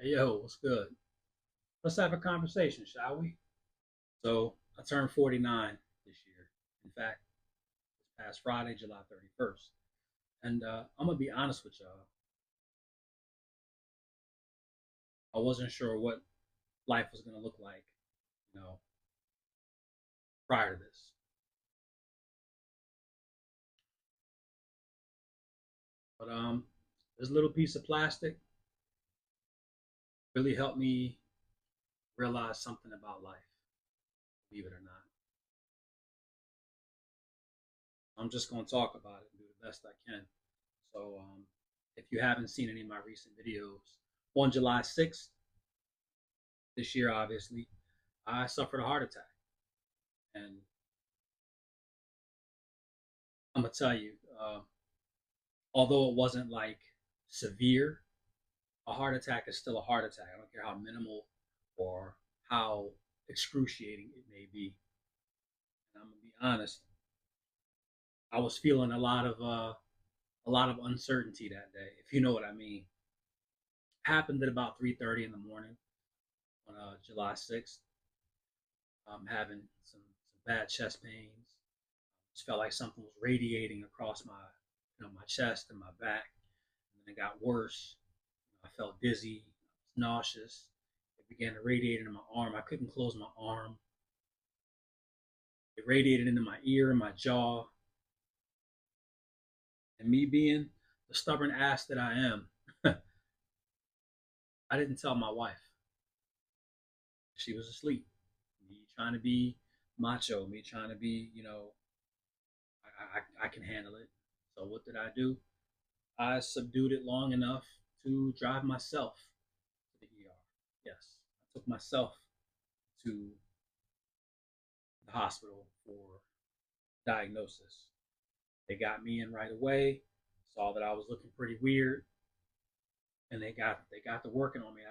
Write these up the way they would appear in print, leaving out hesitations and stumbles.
Hey, yo, what's good? Let's have a conversation, shall we? So, I turned 49 this year. In fact, this past Friday, July 31st. And I'm going to be honest with y'all. I wasn't sure what life was going to look like, you know, prior to this. But this little piece of plastic really helped me realize something about life, believe it or not. I'm just going to talk about it and do the best I can. So, if you haven't seen any of my recent videos, on July 6th this year, obviously, I suffered a heart attack. And I'm gonna tell you, although it wasn't like severe, a heart attack is still a heart attack. I don't care how minimal or how excruciating it may be. And I'm gonna be honest, I was feeling a lot of uncertainty that day, if you know what I mean. It happened at about 3:30 in the morning on July 6th. I'm having some bad chest pains. Just felt like something was radiating across my chest and my back. And then it got worse. I felt dizzy, I was nauseous. It began to radiate into my arm. I couldn't close my arm. It radiated into my ear and my jaw. And me being the stubborn ass that I am, I didn't tell my wife. She was asleep. Me trying to be macho, me trying to be, I can handle it. So what did I do? I subdued it long enough to drive myself to the ER. Yes, I took myself to the hospital for diagnosis. They got me in right away, saw that I was looking pretty weird, and they got to working on me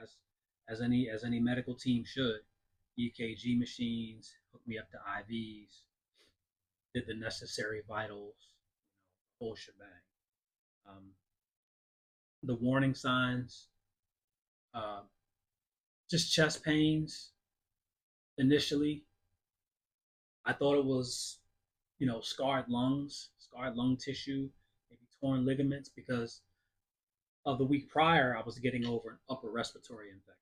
as any medical team should. EKG machines, hooked me up to IVs, did the necessary vitals, whole shebang. Um, the warning signs, uh, just chest pains initially. I thought it was, scarred lung tissue, maybe torn ligaments because of the week prior, I was getting over an upper respiratory infection.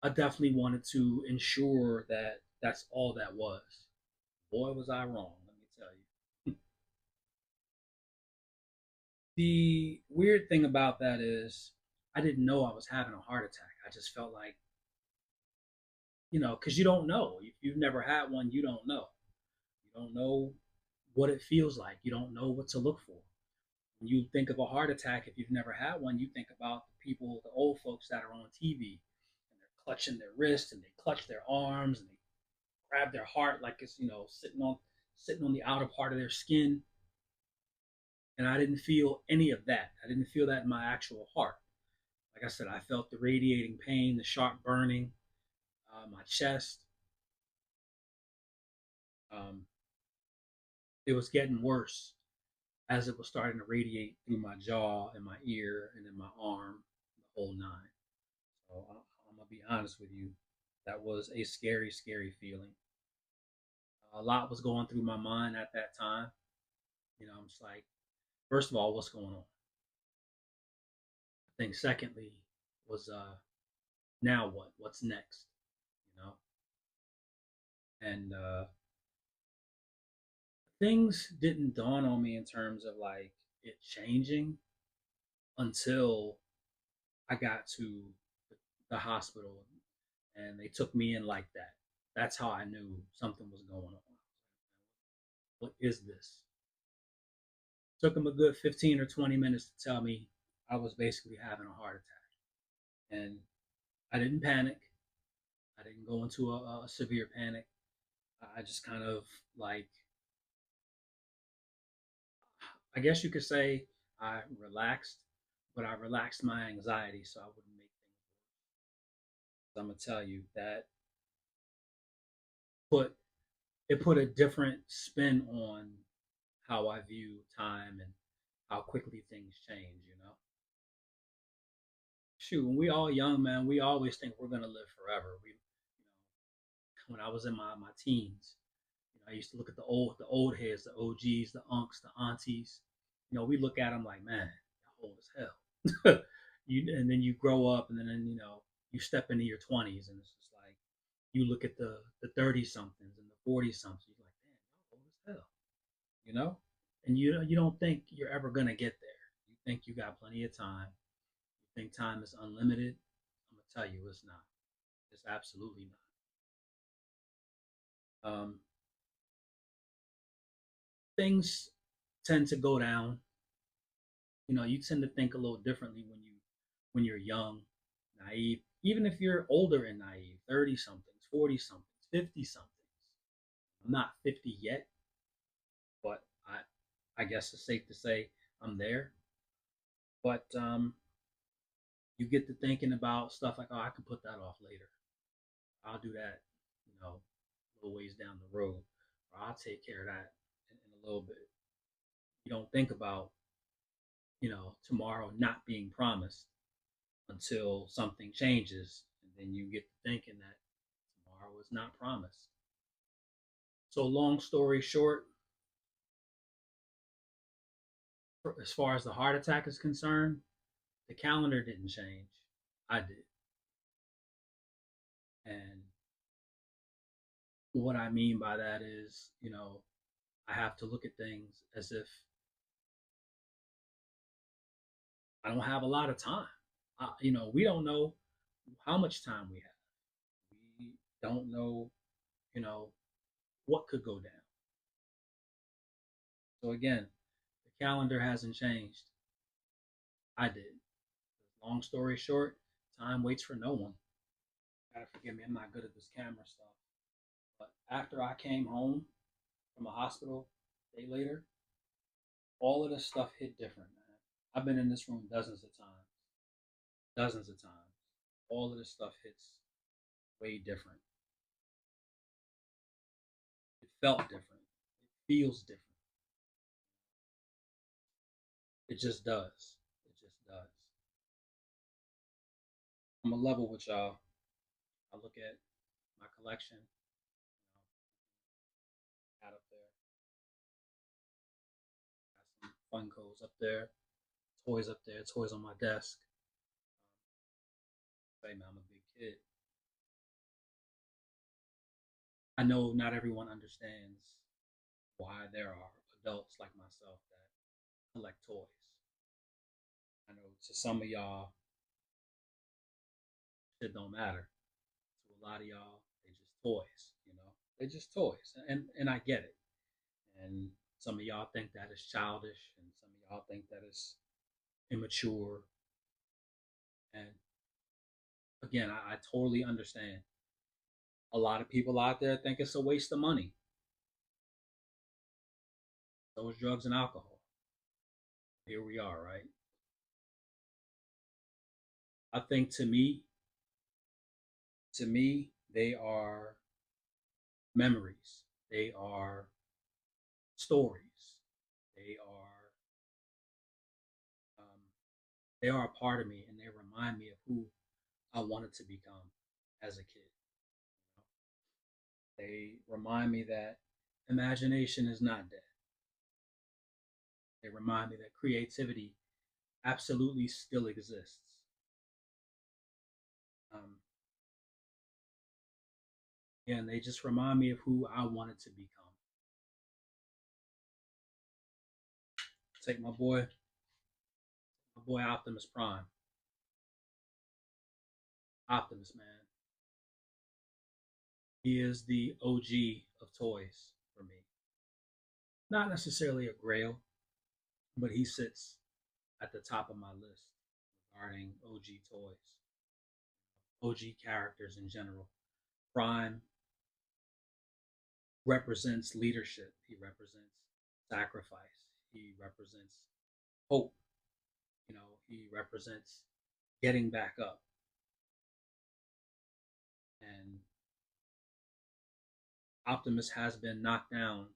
I definitely wanted to ensure that that's all that was. Boy, was I wrong, let me tell you. The weird thing about that is, I didn't know I was having a heart attack. I just felt like, because you don't know. If you've never had one, you don't know. You don't know what it feels like. You don't know what to look for. When you think of a heart attack, if you've never had one, you think about the people, the old folks that are on TV, and they're clutching their wrists and they clutch their arms and they grab their heart like it's sitting on the outer part of their skin. And I didn't feel any of that. I didn't feel that in my actual heart. Like I said, I felt the radiating pain, the sharp burning, my chest. Um, it was getting worse as it was starting to radiate through my jaw and my ear and then my arm, the whole nine. So I'm gonna be honest with you, that was a scary, scary feeling. A lot was going through my mind at that time. I'm just like, first of all, what's going on? I think secondly was now what? What's next? You know, and things didn't dawn on me in terms of like it changing until I got to the hospital and they took me in like that. That's how I knew something was going on. What is this? Took them a good 15 or 20 minutes to tell me I was basically having a heart attack. And I didn't panic. I didn't go into a severe panic. I just kind of like, I guess you could say I relaxed, but I relaxed my anxiety so I wouldn't make things worse. I'm going to tell you that put it put a different spin on how I view time and how quickly things change. shoot, when we all young, man, we always think we're gonna live forever. When I was in my teens, I used to look at the old heads, the OGs, the unks, the aunties. We look at them like, man, they're old as hell. And then you grow up, and then you step into your 20s, and it's just like you look at the 30 somethings and the 40 somethings. You're like, damn, y'all old as hell, you know. And you don't think you're ever gonna get there. You think you got plenty of time. You think time is unlimited. I'm gonna tell you, it's not. It's absolutely not. Things tend to go down. You tend to think a little differently when you're young, naive. Even if you're older and naive, 30 somethings, 40 somethings, 50 somethings. I'm not 50 yet, but I guess it's safe to say I'm there. But you get to thinking about stuff like, oh, I can put that off later. I'll do that, a little ways down the road, or I'll take care of that in a little bit. You don't think about, tomorrow not being promised until something changes, and then you get to thinking that tomorrow is not promised. So, long story short, as far as the heart attack is concerned, the calendar didn't change. I did. And what I mean by that is, I have to look at things as if I don't have a lot of time. We don't know how much time we have. We don't know, you know, what could go down. So again, the calendar hasn't changed. I did. Long story short, time waits for no one. Gotta forgive me, I'm not good at this camera stuff. But after I came home from a hospital a day later, all of this stuff hit different, man. I've been in this room dozens of times. Dozens of times. All of this stuff hits way different. It felt different. It feels different. It just does. It just does. I'm a level with y'all. I look at my collection, got up there, got some Funkos up there, toys on my desk. Say, man, I'm a big kid. I know not everyone understands why there are adults like myself that collect toys. I know to some of y'all, it don't matter. To a lot of y'all, they just toys. They're just toys, and I get it. And some of y'all think that is childish, and some of y'all think that is immature. And again, I totally understand. A lot of people out there think it's a waste of money. So is drugs and alcohol. Here we are, right? I think to me, they are memories. They are stories. They are um, they are a part of me, and they remind me of who I wanted to become as a kid. They remind me that imagination is not dead. They remind me that creativity absolutely still exists. Um, and they just remind me of who I wanted to become. Take my boy Optimus Prime. Optimus, man. He is the OG of toys for me. Not necessarily a grail, but he sits at the top of my list regarding OG toys, OG characters in general. Prime represents leadership. He represents sacrifice. He represents hope. He represents getting back up. And Optimus has been knocked down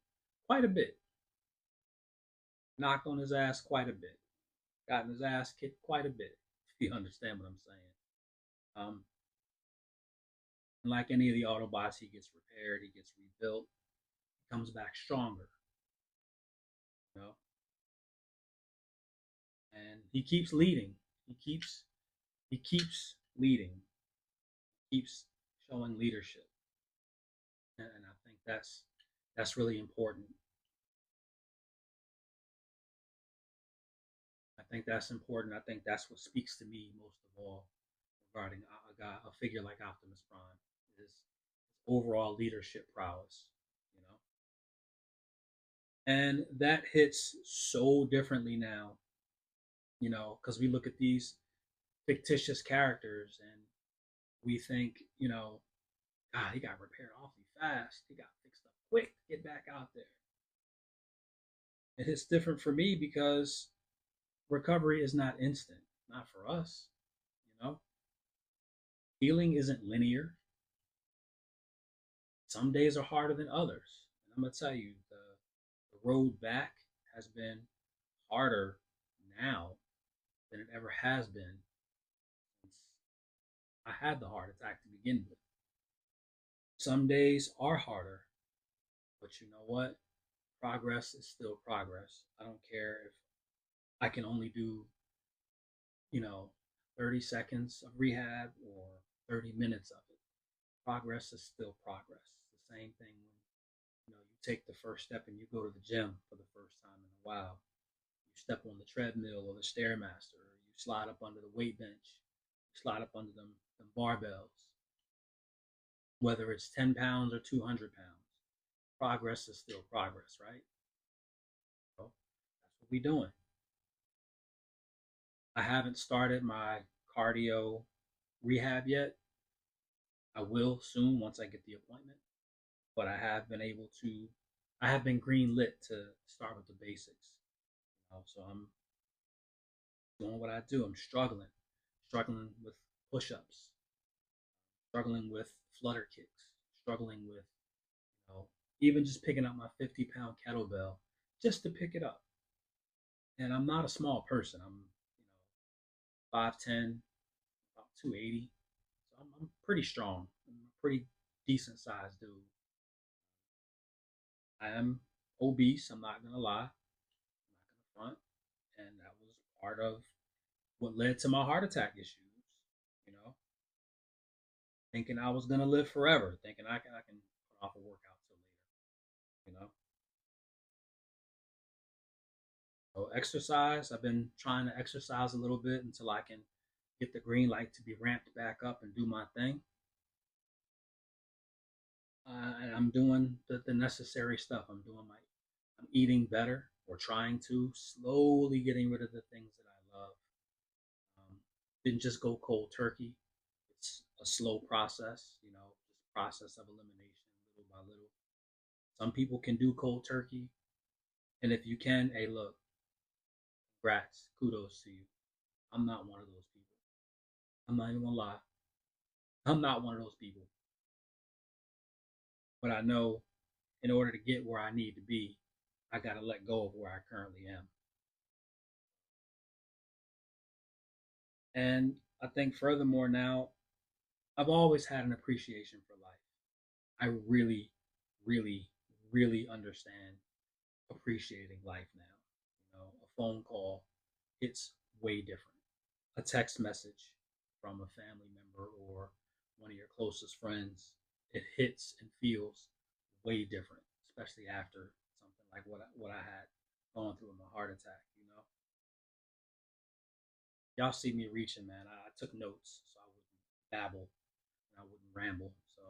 quite a bit, knocked on his ass quite a bit, gotten his ass kicked quite a bit. You understand what I'm saying? Um, and like any of the Autobots, he gets repaired, he gets rebuilt, he comes back stronger, you know, and he keeps leading. He keeps leading, keeps showing leadership, and I think that's really important. I think that's important. I think that's what speaks to me most of all regarding a figure like Optimus Prime is overall leadership prowess, you know, and that hits so differently now, you know, because we look at these fictitious characters and we think, you know, God, he got repaired awfully fast. He got fixed up quick. Get back out there. It hits different for me because recovery is not instant, not for us. You know, healing isn't linear. Some days are harder than others. And I'm gonna tell you, the road back has been harder now than it ever has been since I had the heart attack to begin with. Some days are harder, but you know what? Progress is still progress. I don't care if I can only do, you know, 30 seconds of rehab or 30 minutes of it. Progress is still progress. It's the same thing when, you know, you take the first step and you go to the gym for the first time in a while. You step on the treadmill or the stairmaster, or you slide up under the weight bench, you slide up under them barbells, whether it's 10 pounds or 200 pounds. Progress is still progress, right? So that's what we're doing. I haven't started my cardio rehab yet. I will soon once I get the appointment, but I have been green lit to start with the basics. You know, so I'm doing what I do. I'm struggling with push ups, struggling with flutter kicks, struggling with, you know, even just picking up my 50-pound kettlebell just to pick it up. And I'm not a small person. I'm, you know, 5'10", about 280. So I'm pretty strong. I'm a pretty decent sized dude. I am obese. I'm not gonna lie. I'm not gonna front, and that was part of what led to my heart attack issues. You know, thinking I was gonna live forever, thinking I can put off a workout till later. You know, so exercise. I've been trying to exercise a little bit until I can get the green light to be ramped back up and do my thing. And I'm doing the necessary stuff. I'm eating better or trying to, slowly getting rid of the things that I love. Didn't just go cold turkey. It's a slow process, you know, just process of elimination little by little. Some people can do cold turkey. And if you can, hey, look, congrats, kudos to you. I'm not one of those people. I'm not even gonna lie. I'm not one of those people. But I know in order to get where I need to be, I got to let go of where I currently am. And I think furthermore now, I've always had an appreciation for life. I really, really, really understand appreciating life now. You know, a phone call, it's way different. A text message from a family member or one of your closest friends, it hits and feels way different, especially after something like what I had gone through in my heart attack. You know, y'all see me reaching, man. I took notes so I wouldn't babble and I wouldn't ramble. So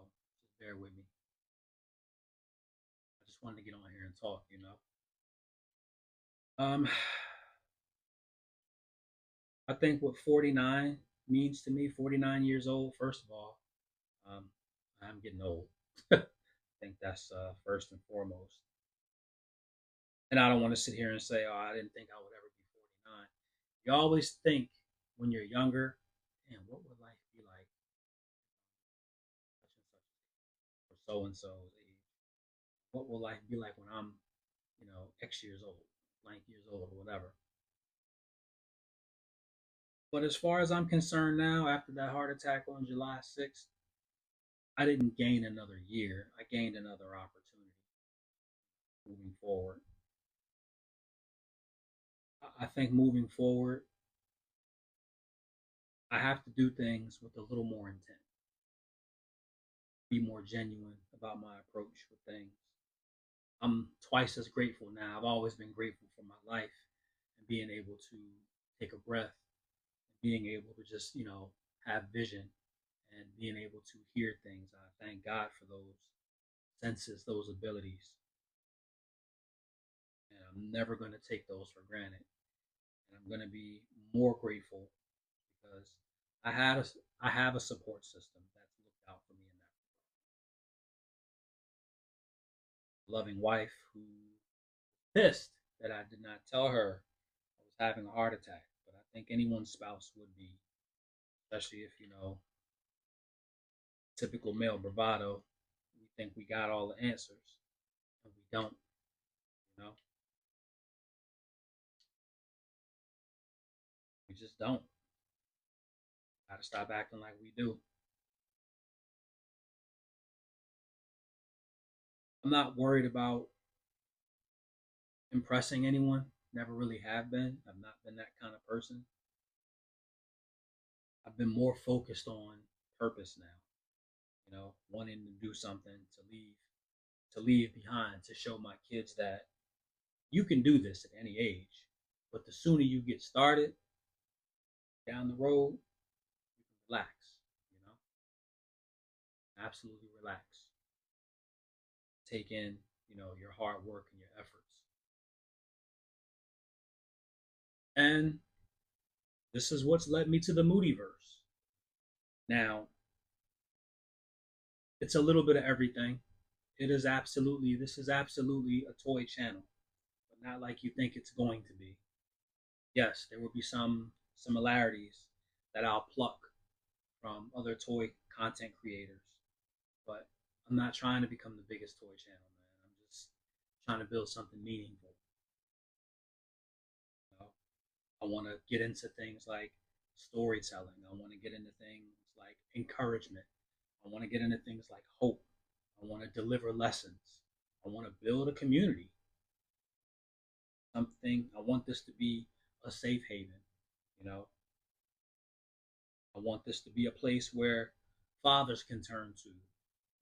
just bear with me. I just wanted to get on here and talk. You know, um, I think what 49 means to me, 49 years old. First of all, um, I'm getting old. I think that's first and foremost. And I don't want to sit here and say, oh, I didn't think I would ever be 49. You always think when you're younger, and what would life be like such and such or so and so's age? What will life be like when I'm, you know, X years old, blank years old, or whatever? But as far as I'm concerned now, after that heart attack on July 6th, I didn't gain another year. I gained another opportunity moving forward. I think moving forward, I have to do things with a little more intent, be more genuine about my approach with things. I'm twice as grateful now. I've always been grateful for my life and being able to take a breath, and being able to just, have vision and being able to hear things. I thank God for those senses, those abilities, and I'm never going to take those for granted. And I'm going to be more grateful because I had a I have a support system that's looked out for me in that loving wife who pissed that I did not tell her I was having a heart attack. But I think anyone's spouse would be, especially if typical male bravado. We think we got all the answers, and we don't. You know, we just don't. Got to stop acting like we do. I'm not worried about impressing anyone. Never really have been. I've not been that kind of person. I've been more focused on purpose now. Wanting to do something to leave behind to show my kids that you can do this at any age, but the sooner you get started down the road, you can relax. You know, absolutely relax. Take in your hard work and your efforts, and this is what's led me to the MoodyVerse. Now, it's a little bit of everything. This is absolutely a toy channel, but not like you think it's going to be. Yes, there will be some similarities that I'll pluck from other toy content creators, but I'm not trying to become the biggest toy channel, man. I'm just trying to build something meaningful. You know? I want to get into things like storytelling. I want to get into things like encouragement. I want to get into things like hope. I want to deliver lessons. I want to build a community. Something I want this to be a safe haven. You know, I want this to be a place where fathers can turn to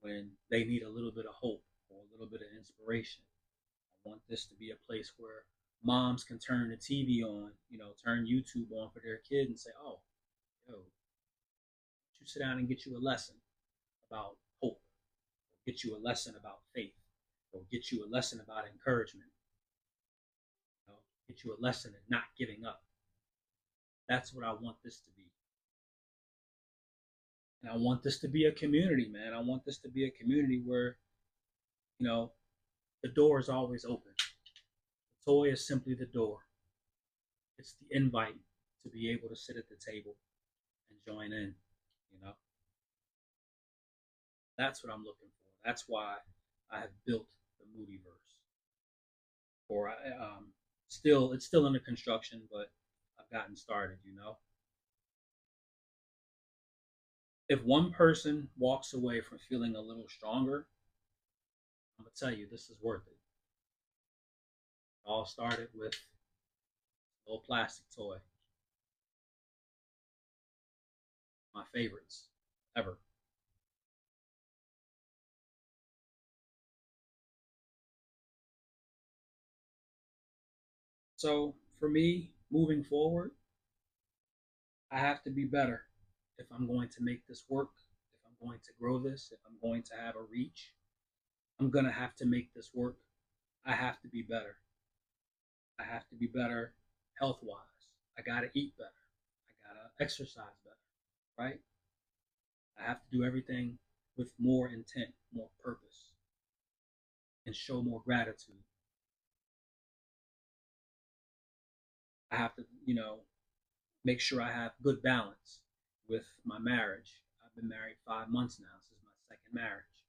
when they need a little bit of hope or a little bit of inspiration. I want this to be a place where moms can turn the TV on, turn YouTube on for their kid and say, "Oh, yo, you sit down and get you a lesson about hope, or get you a lesson about faith, or get you a lesson about encouragement, get you a lesson in not giving up." That's what I want this to be. And I want this to be a community, man. I want this to be a community where, you know, the door is always open. The toy is simply the door. It's the invite to be able to sit at the table and join in. You know, that's what I'm looking for. That's why I have built the MoodyVerse. Or still, it's still under construction, but I've gotten started. If one person walks away from feeling a little stronger, I'm gonna tell you this is worth it. It all started with a little plastic toy, my favorites ever. So for me, moving forward, I have to be better if I'm going to make this work, if I'm going to grow this, if I'm going to have a reach. I'm going to have to make this work. I have to be better. I have to be better health wise. I got to eat better. I got to exercise better, right? I have to do everything with more intent, more purpose, and show more gratitude. I have to, make sure I have good balance with my marriage. I've been married 5 months now. This is my second marriage,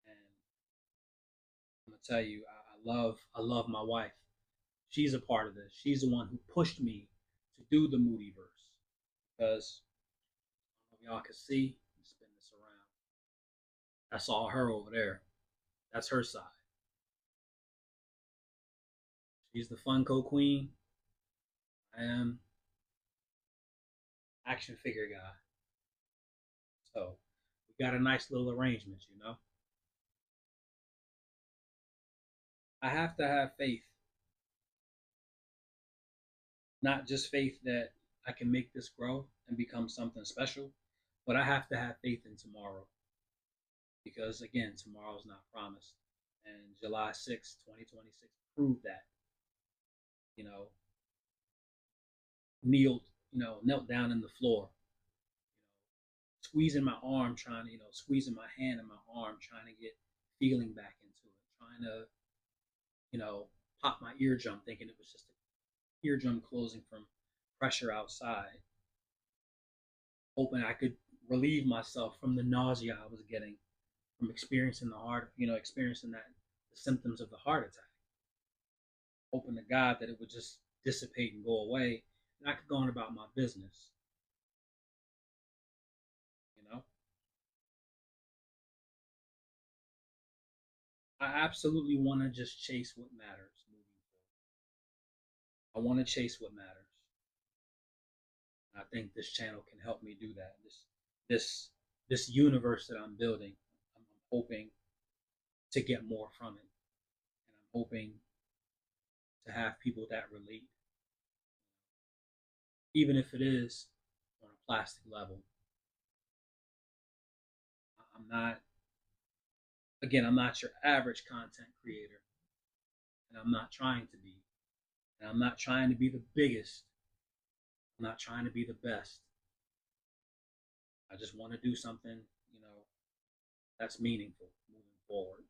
and I'm gonna tell you, I love my wife. She's a part of this. She's the one who pushed me to do the MoodyVerse because I don't know if y'all can see. Spin this around. That's all her over there. That's her side. She's the Funko Queen. I am action figure guy. So we got a nice little arrangement, you know. I have to have faith, not just faith that I can make this grow and become something special, but I have to have faith in tomorrow because again, tomorrow's not promised. And July 6th, 2026 proved that, you know, knelt down in the floor, squeezing my arm, trying to, squeezing my hand and my arm, trying to get feeling back into it, trying to, pop my eardrum, thinking it was just an eardrum closing from pressure outside, hoping I could relieve myself from the nausea I was getting from experiencing experiencing the symptoms of the heart attack, hoping to God that it would just dissipate and go away, and I could go on about my business. You know, I absolutely want to just chase what matters moving forward. I want to chase what matters. I think this channel can help me do that. This this universe that I'm building, I'm hoping to get more from it, and I'm hoping to have people that relate, even if it is on a plastic level. I'm not, again, I'm not your average content creator, and I'm not trying to be, and I'm not trying to be the biggest. I'm not trying to be the best. I just want to do something, that's meaningful moving forward.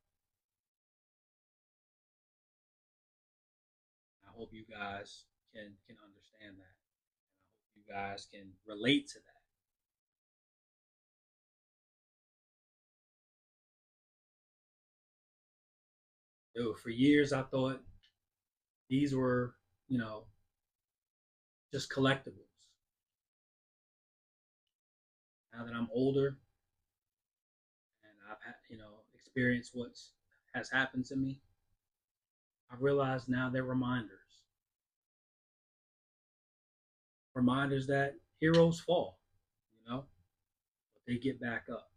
I hope you guys can understand that. And I hope you guys can relate to that. For years I thought these were, you know, just collectibles. Now that I'm older and I've had, experienced what's has happened to me, I realize now they're reminders. Reminders that heroes fall, but they get back up.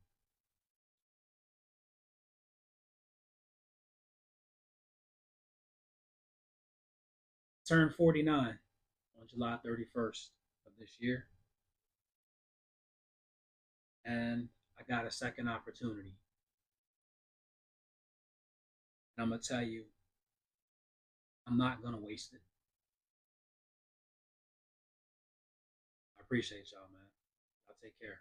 Turned 49 on July 31st of this year, and I got a second opportunity. And I'm going to tell you, I'm not going to waste it. I appreciate y'all, man. Y'all take care.